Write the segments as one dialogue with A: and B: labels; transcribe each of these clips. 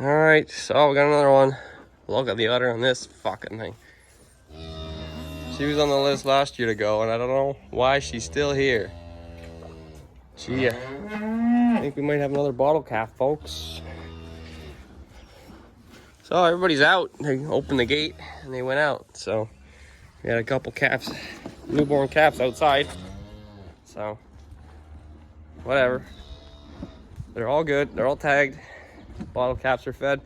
A: Alright, so we got another one. Look at the udder on this fucking thing. She was on the list last year to go, and I don't know why she's still here. I think we might have another bottle calf, folks. So everybody's out. They opened the gate and they went out. So we had a couple calves, newborn calves outside. So whatever. They're all good. They're all tagged. Bottle caps are fed.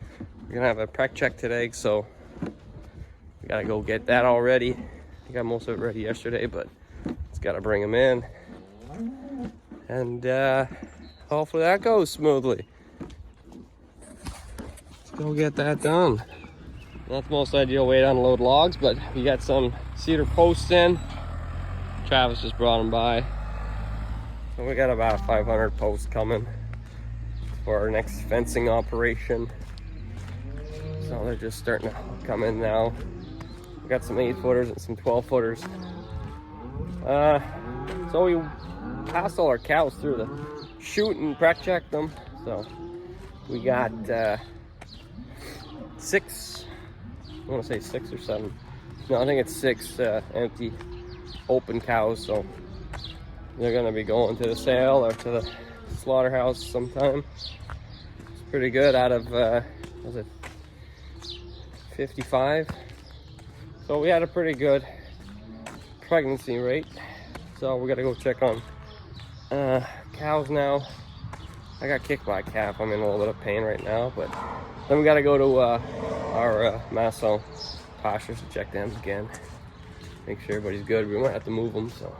A: We're gonna have a prec check today, so we gotta go get that all ready. I got most of it ready yesterday, but just gotta bring them in, and hopefully that goes smoothly. Let's go get that done. Not the most ideal way to unload logs, but we got some cedar posts in. Travis just brought them by, so we got about 500 posts coming for our next fencing operation. So they're just starting to come in now. We got some 8-footers and some 12-footers. So we passed all our cows through the chute and prec checked them. So we got 6, I want to say 6 or 7. No, I think it's 6 empty open cows. So they're gonna be going to the sale or to the slaughterhouse sometime. It's pretty good out of, was it 55? So we had a pretty good pregnancy rate. So we gotta go check on cows now. I got kicked by a calf. I'm in a little bit of pain right now, but then we gotta go to our Masso pastures to check them again. Make sure everybody's good. We might have to move them, so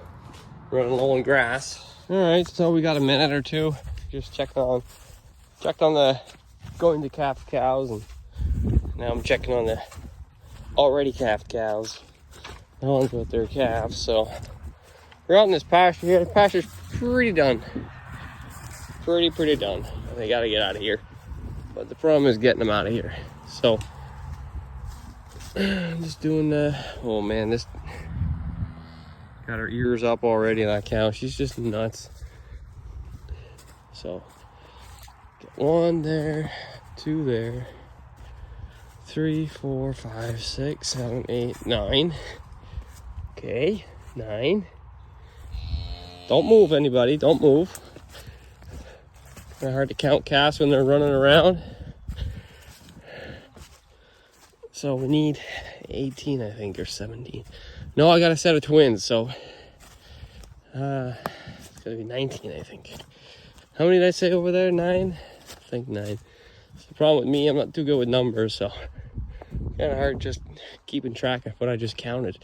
A: we're running low on grass. All right, so we got a minute or two. Just checked on the going to calf cows, and now I'm checking on the already calved cows. The ones with their calves. So we're out in this pasture here. The pasture's pretty done. Pretty done. They gotta get out of here. But the problem is getting them out of here. So I'm just doing oh man, this got her ears up already, that cow. She's just nuts. So get 1 there, 2 there, 3, 4, 5, 6, 7, 8, 9. Okay, 9. Don't move, anybody. Don't move. Kind of hard to count calves when they're running around. So we need 18, I think, or 17. No, I got a set of twins, so it's gonna be 19, I think. How many did I say over there? 9? I think 9. It's the problem with me, I'm not too good with numbers, so kind of hard just keeping track of what I just counted.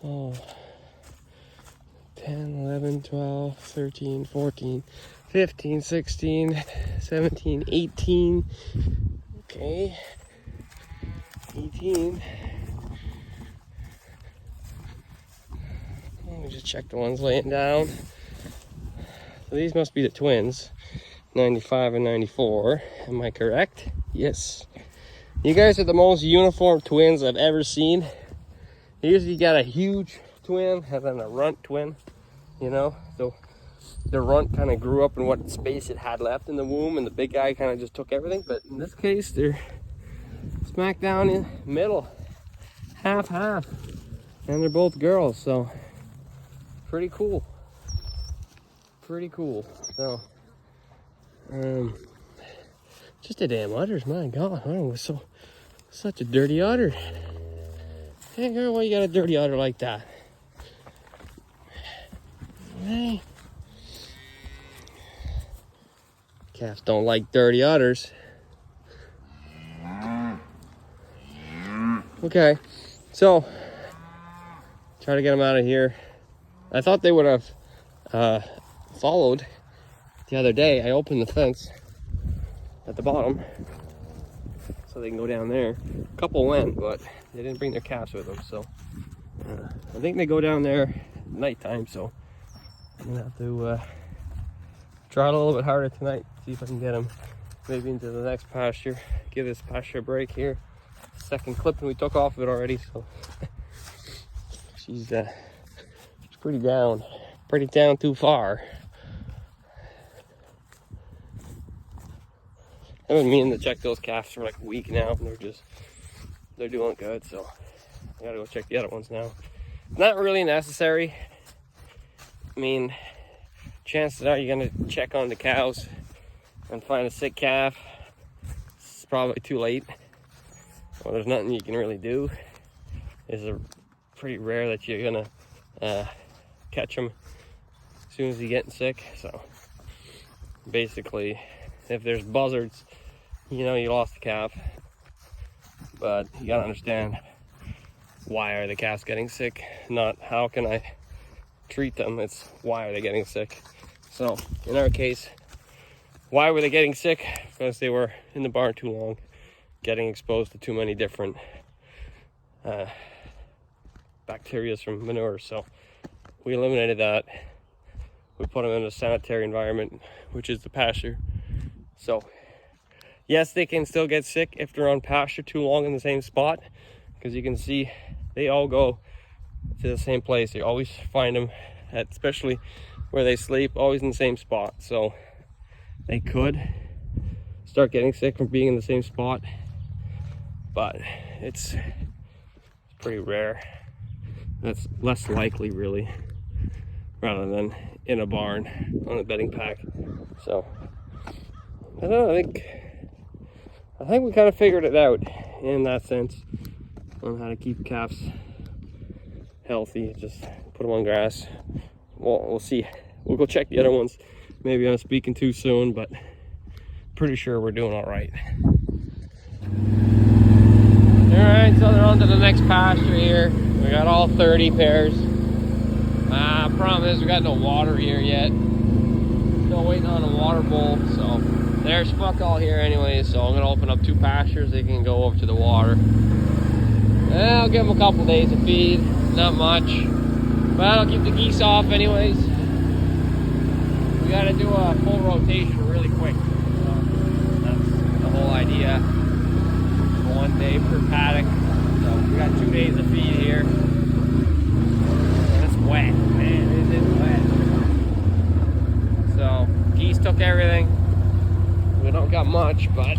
A: Oh, 10, 11, 12, 13, 14, 15, 16, 17, 18. Okay, 18. Let me just check the ones laying down. So these must be the twins, 95 and 94. Am I correct? Yes. You guys are the most uniform twins I've ever seen. Usually you got a huge twin and then a runt twin, you know. So the runt kind of grew up in what space it had left in the womb, and the big guy kind of just took everything. But in this case, they're smack down in the middle, half, and they're both girls. So pretty cool. So just the damn udders, my God. I don't know, such a dirty udder. Hey girl, why you got a dirty udder like that? Hey. Calves don't like dirty udders. Okay, so try to get them out of here. I thought they would have followed the other day. I opened the fence at the bottom so they can go down there. A couple went, but they didn't bring their calves with them, so I think they go down there at nighttime. So I'm gonna have to try it a little bit harder tonight, see if I can get them maybe into the next pasture. Give this pasture a break here. Second clip, and we took off of it already, so she's pretty down too far. I've been meaning to check those calves for like a week now, and they're doing good, so I gotta go check the other ones now. Not really necessary. I mean, chances are you're gonna check on the cows and find a sick calf. It's probably too late. Well, there's nothing you can really do. It's pretty rare that you're gonna catch them as soon as you're getting sick. So basically, if there's buzzards, you know you lost the calf. But you gotta understand, why are the calves getting sick? Not how can I treat them, it's why are they getting sick. So in our case, why were they getting sick? Because they were in the barn too long, getting exposed to too many different bacteria from manure. So we eliminated that. We put them in a sanitary environment, which is the pasture. So yes, they can still get sick if they're on pasture too long in the same spot, because you can see they all go to the same place. You always find them at, especially where they sleep, always in the same spot. So they could start getting sick from being in the same spot, but it's pretty rare. That's less likely, really, rather than in a barn on a bedding pack. So I don't know, I think we kind of figured it out in that sense on how to keep calves healthy. Just put them on grass. Well, we'll see. We'll go check the other ones. Maybe I'm speaking too soon, but pretty sure we're doing all right. All right, so they're on to the next pasture here. We got all 30 pairs. Problem is we got no water here yet. Still waiting on a water bowl, so there's fuck all here anyway. So I'm gonna open up 2 pastures. They can go over to the water. And I'll give them a couple days of feed, not much, but I'll keep the geese off anyways. We gotta do a full rotation really quick. So that's the whole idea. 1 day per paddock. So we got 2 days of feed here. And it's wet, man, it is wet. So geese took everything. We don't got much, but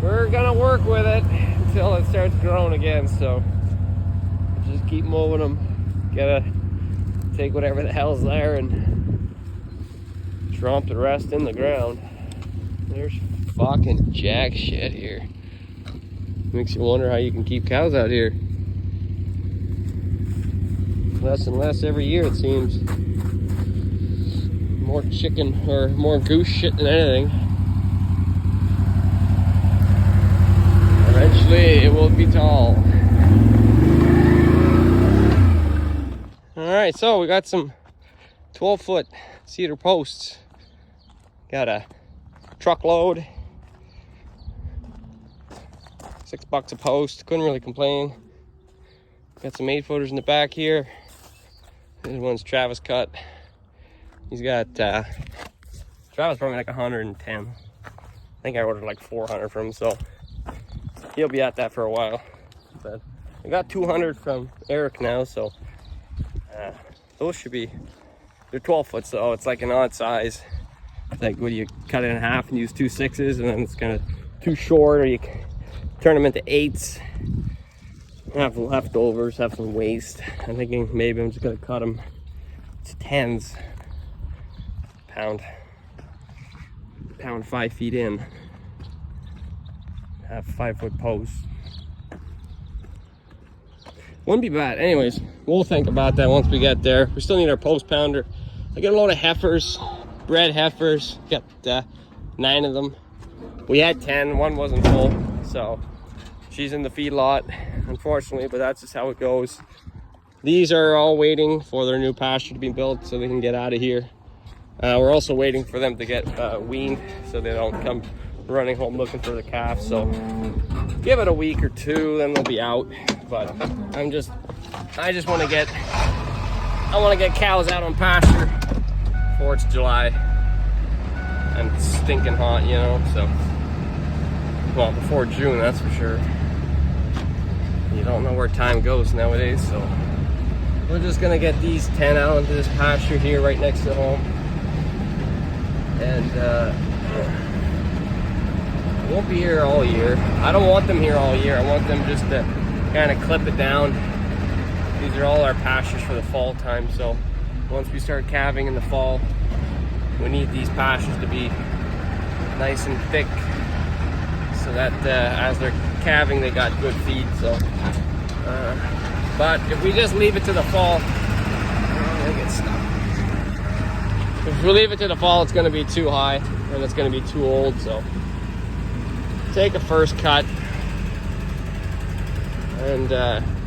A: we're gonna work with it until it starts growing again. So just keep moving them. Gotta take whatever the hell's there and tromp the rest in the ground. There's fucking jack shit here. Makes you wonder how you can keep cows out here. Less and less every year, it seems. More chicken or more goose shit than anything. Eventually it will be tall. Alright, so we got some 12-foot cedar posts. Got a truckload. $6 a post, couldn't really complain. Got some 8-footers in the back here. This one's Travis cut. He's got, Travis probably like 110. I think I ordered like 400 from him, so he'll be at that for a while. But I got 200 from Eric now, so those should be, they're 12 foot, so it's like an odd size. It's like, what do you cut it in half and use 2 6s, and then it's kind of too short, or you turn them into 8s. Have leftovers, have some waste. I'm thinking maybe I'm just gonna cut them to 10s. Pound 5 feet in. Have 5-foot posts. Wouldn't be bad. Anyways, we'll think about that once we get there. We still need our post pounder. I got a load of heifers, bred heifers. Got 9 of them. We had 10, one wasn't full, so she's in the feed lot, unfortunately, but that's just how it goes. These are all waiting for their new pasture to be built so they can get out of here. We're also waiting for them to get weaned so they don't come running home looking for the calf. So give it a week or 2, then they'll be out. But I just want to get cows out on pasture before it's July and it's stinking hot, you know. So, well, before June, that's for sure. You don't know where time goes nowadays, so we're just gonna get these 10 out into this pasture here right next to home, and won't be here all year. I don't want them here all year. I want them just to kind of clip it down. These are all our pastures for the fall time, so once we start calving in the fall, we need these pastures to be nice and thick so that as they're calving, they got good feed. So, but if we just leave it to the fall, they get stuck. If we leave it to the fall, it's going to be too high and it's going to be too old. So take a first cut, and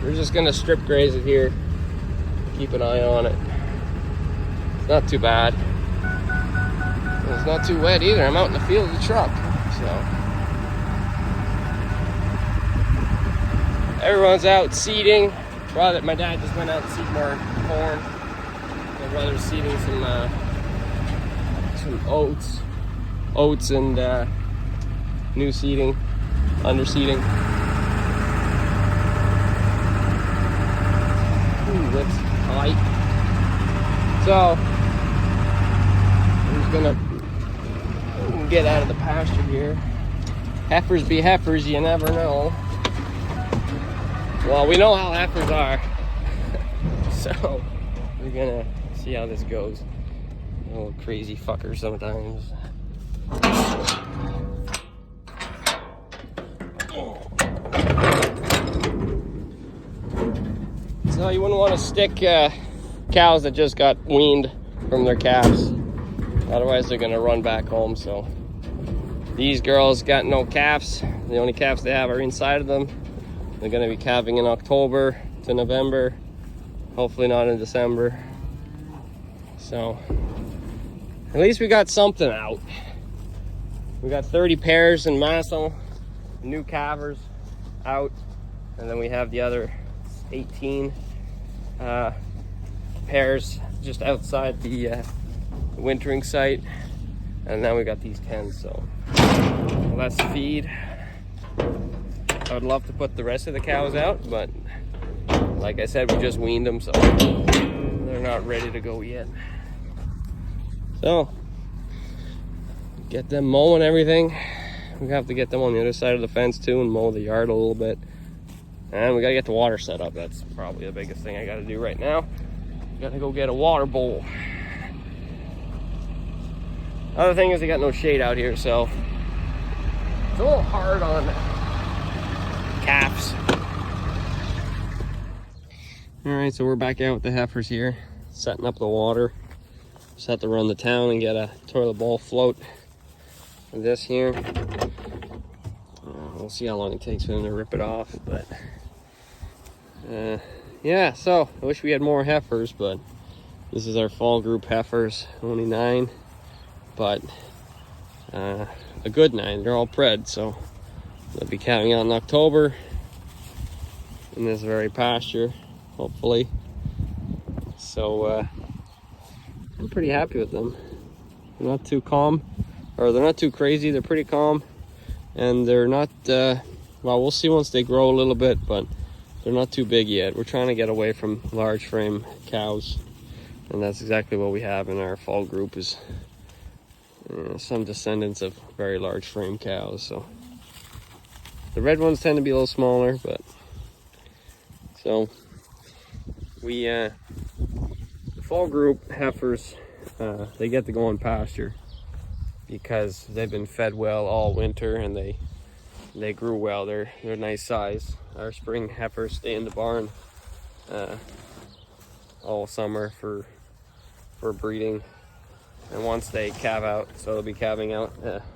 A: we're just going to strip graze it here. Keep an eye on it. It's not too bad. And it's not too wet either. I'm out in the field with the truck, so everyone's out seeding. My dad just went out to seed more corn. My brother's seeding some oats and new seeding, underseeding. Ooh, that's tight. So I'm just gonna get out of the pasture here. Heifers be heifers, you never know. Well, we know how heifers are. So we're gonna see how this goes. A little crazy fucker sometimes. So you wouldn't want to stick cows that just got weaned from their calves. Otherwise they're gonna run back home. So these girls got no calves. The only calves they have are inside of them. They're gonna be calving in October to November. Hopefully not in December. So at least we got something out. We got 30 pairs in Massel, new calvers out, and then we have the other 18 pairs just outside the wintering site, and now we got these 10. So less feed. I would love to put the rest of the cows out, but like I said, we just weaned them, so they're not ready to go yet. So get them mowing everything. We have to get them on the other side of the fence too and mow the yard a little bit. And we gotta get the water set up. That's probably the biggest thing I gotta do right now. Gotta go get a water bowl. Other thing is they got no shade out here, so it's a little hard on calves. All right, so we're back out with the heifers here, setting up the water. Just have to run the town and get a toilet bowl float for this here. We'll see how long it takes for them to rip it off, but yeah, so I wish we had more heifers, but this is our fall group heifers, only 9, but a good 9. They're all bred, so they'll be calving out in October in this very pasture, hopefully. So I'm pretty happy with them. They're not too calm, or they're not too crazy. They're pretty calm, and they're not well, we'll see once they grow a little bit, but they're not too big yet. We're trying to get away from large frame cows, and that's exactly what we have in our fall group, is some descendants of very large frame cows. So the red ones tend to be a little smaller, but so we the fall group heifers, they get to go on pasture because they've been fed well all winter, and they grew well. They're nice size. Our spring heifers stay in the barn all summer for breeding, and once they calve out, so they'll be calving out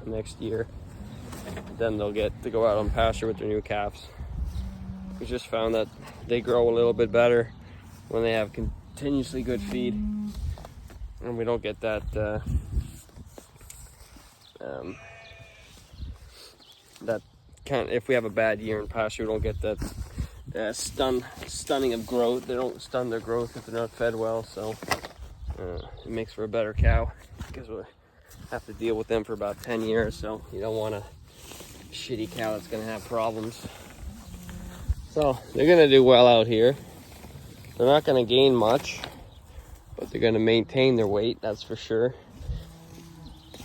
A: next year, then they'll get to go out on pasture with their new calves. We just found that they grow a little bit better when they have continuously good feed, and we don't get that if we have a bad year in pasture, we don't get that stunning of growth. They don't stun their growth if they're not fed well, so it makes for a better cow, because we'll have to deal with them for about 10 years, so you don't want a shitty cow that's going to have problems. So they're going to do well out here. They're not going to gain much, but they're going to maintain their weight, that's for sure.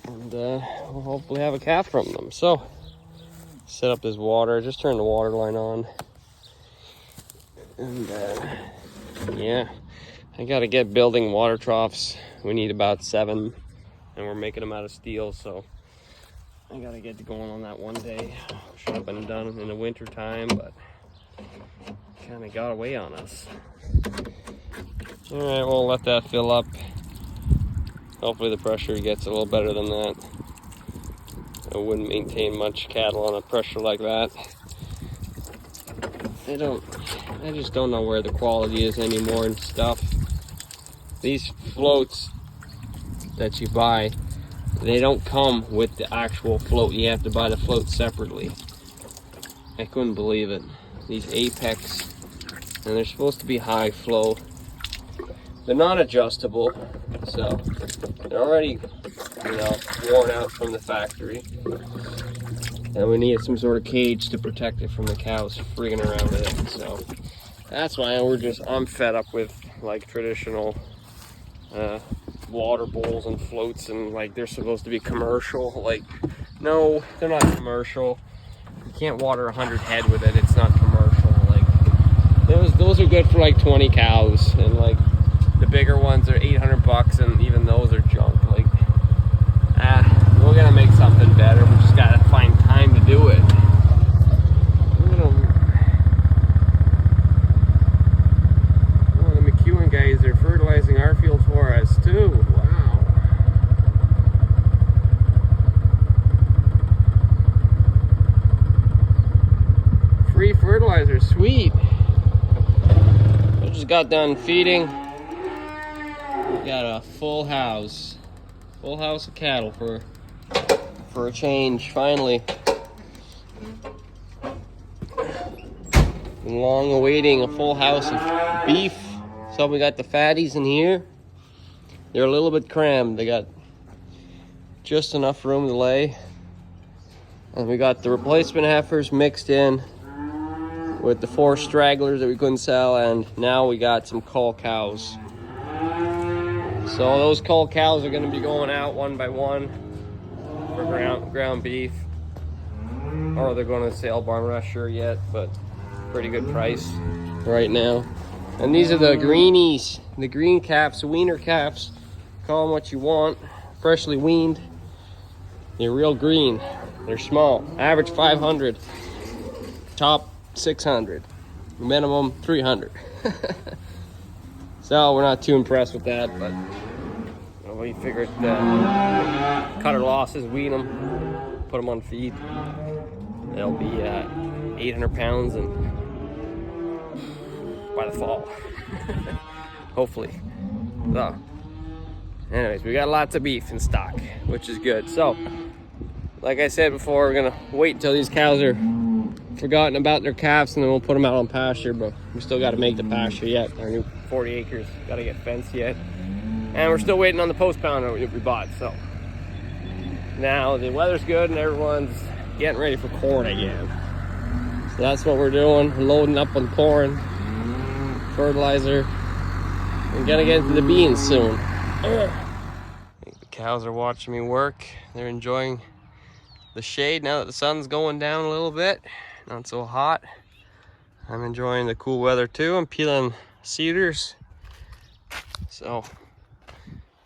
A: And we'll hopefully have a calf from them. So set up this water. Just turned the water line on. And yeah, I gotta get building water troughs. We need about 7, and we're making them out of steel, so I gotta get going on that one day. Should have been done in the winter time, but kind of got away on us. All right, we'll let that fill up. Hopefully the pressure gets a little better than that. I wouldn't maintain much cattle on a pressure like that. I just don't know where the quality is anymore and stuff. These floats that you buy, they don't come with the actual float. You have to buy the float separately. I couldn't believe it. These Apex, and they're supposed to be high flow. They're not adjustable, so they're already, worn out from the factory. And we need some sort of cage to protect it from the cows frigging around with it. So that's why I'm fed up with like traditional water bowls and floats, and like they're supposed to be commercial. Like, no, they're not commercial. You can't water 100 head with it. It's not commercial. Like those are good for like 20 cows, and like the bigger ones are $800, and even those are junk. Like, we're gonna make something better. We just gotta find time to do it. Oh, the McEwen guys are fertilizing our field for us too. Wow. Free fertilizer, sweet. I just got done feeding. Got a full house of cattle for a change, finally. Been long awaiting a full house of beef. So we got the fatties in here. They're a little bit crammed. They got just enough room to lay. And we got the replacement heifers mixed in with the 4 stragglers that we couldn't sell, and now we got some cull cows. So those cull cows are going to be going out one by one for ground beef, or they're going to sale barn. I'm not sure yet, but pretty good price right now. And these are the greenies, the green calves, wiener calves. Call them what you want. Freshly weaned. They're real green. They're small. Average 500. Top 600. Minimum 300. So we're not too impressed with that, but we figured cut our losses, wean them, put them on feed. They'll be 800 pounds and by the fall. Hopefully. So, anyways, we got lots of beef in stock, which is good. So, like I said before, we're gonna wait until these cows are forgotten about their calves, and then we'll put them out on pasture. But we still got to make the pasture yet. Our new 40 acres got to get fenced yet, and we're still waiting on the post pounder we bought. So now the weather's good and everyone's getting ready for corn again. So that's what we're doing. We're loading up on corn, fertilizer. We're gonna get into the beans soon. I think the cows are watching me work. They're enjoying the shade now that the sun's going down a little bit. Not so hot. I'm enjoying the cool weather too. I'm peeling cedars. So,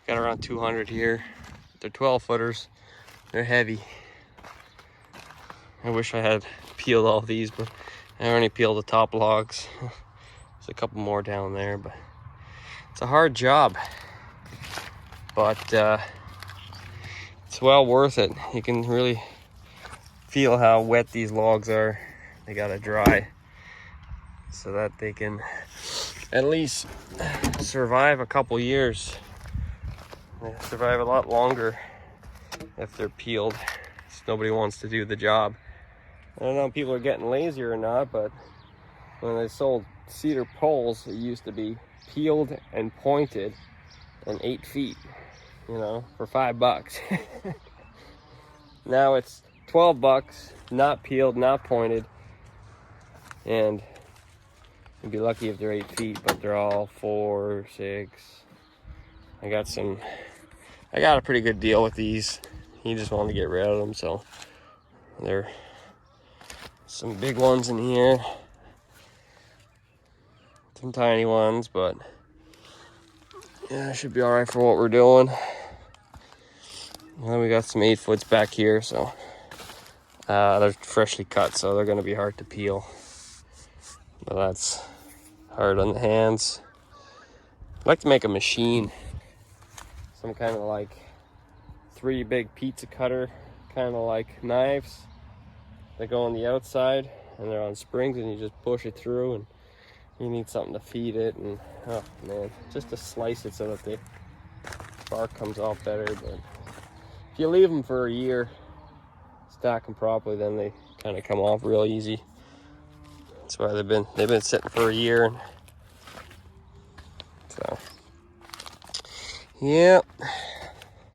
A: got around 200 here. They're 12 footers. They're heavy. I wish I had peeled all these, but I only peeled the top logs. There's a couple more down there, but it's a hard job. But it's well worth it. You can really feel how wet these logs are. They gotta dry so that they can at least survive a couple years. They survive a lot longer if they're peeled. So nobody wants to do the job. I don't know if people are getting lazy or not, but when they sold cedar poles, it used to be peeled and pointed and 8 feet, for $5. Now it's $12, not peeled, not pointed, and you'd be lucky if they're 8 feet, but they're all 4, 6. I got a pretty good deal with these. He just wanted to get rid of them, so they're Some big ones in here. Some tiny ones, but yeah, it should be all right for what we're doing. And then we got some 8-foots back here, so they're freshly cut, so they're gonna be hard to peel. But that's hard on the hands. I'd like to make a machine, some kind of like 3 big pizza cutter, kind of like knives. They go on the outside and they're on springs, and you just push it through, and you need something to feed it, and oh man, just to slice it so that the bark comes off better. But if you leave them for a year, stack them properly, then they kind of come off real easy. That's why they've been sitting for a year. And so yeah,